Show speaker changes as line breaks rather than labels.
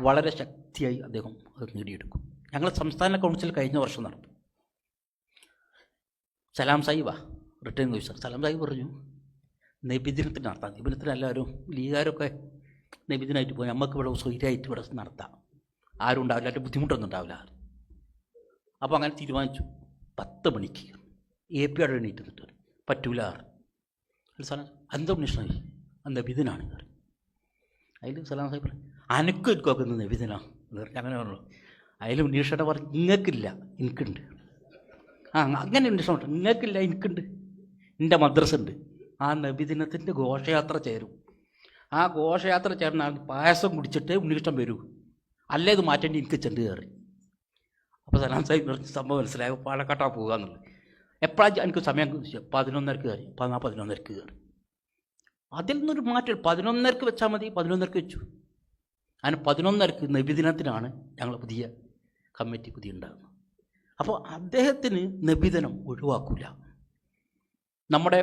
വളരെ ശക്തിയായി അദ്ദേഹം അത് നേടിയെടുക്കും. ഞങ്ങൾ സംസ്ഥാന കൗൺസിൽ കഴിഞ്ഞ വർഷം നടന്നു. സലാം സാഹിബാ റിട്ടേൺ ചോദിച്ചാൽ സലാം സാഹിബ് പറഞ്ഞു നബിദിനത്തിന് നടത്താം. നബിദിനത്തിന് എല്ലാവരും ലീഗാരൊക്കെ നബിദിനായിട്ട് പോയി നമുക്ക് ഇവിടെ സ്വൈര്യമായിട്ട് ഇവിടെ നടത്താം, ആരും ഉണ്ടാവില്ല, അതിൻ്റെ ബുദ്ധിമുട്ടൊന്നും ഉണ്ടാവില്ല. അപ്പോൾ അങ്ങനെ തീരുമാനിച്ചു. 10 മണിക്ക് AP അവിടെ എണീറ്റ് നിന്നിട്ട് പറ്റൂല. സലാം എന്താ ഉണ്ണിഷ്ണായി നബിദിനാണ്. അതിൽ സലാം സാഹിബ് പറഞ്ഞു അനക്കും എനിക്കൊക്കെ നബിദിനാണ് എന്ന് പറഞ്ഞു. അങ്ങനെ പറഞ്ഞു. അതിൽ ഉണ്ണീഷയുടെ പറഞ്ഞു നിങ്ങൾക്കില്ല എനിക്കുണ്ട്. അങ്ങനെ ഉണ്ണിഷ്ണ നിങ്ങൾക്കില്ല എനിക്കുണ്ട്, എൻ്റെ മദ്രസ ഉണ്ട്. ആ നബിദിനത്തിൻ്റെ ഘോഷയാത്ര ചേരും. ആ ഘോഷയാത്ര ചേർന്നാൽ പായസം കുടിച്ചിട്ട് ഉണ്ണിഷ്ടം വരൂ, അല്ലേ ഇത് മാറ്റേണ്ടി എനിക്ക് ചെണ്ട് കയറി. അപ്പോൾ സലാം സാഹിബ് പറഞ്ഞ സംഭവം മനസ്സിലായി. പാലക്കാട്ടാ പോകുക എന്നുള്ളത്. എപ്പോഴാണ് എനിക്ക് സമയം 11:30 കയറി. 11:30 കയറി. അതിൽ നിന്നൊരു മാറ്റം 11:30 വെച്ചാൽ മതി. 11:30 വെച്ചു. അങ്ങനെ 11:30 നബിദിനത്തിനാണ് ഞങ്ങൾ പുതിയ കമ്മിറ്റി ഉണ്ടാകുന്നത്. അപ്പോൾ അദ്ദേഹത്തിന് നബിദിനം ഒഴിവാക്കില്ല. നമ്മുടെ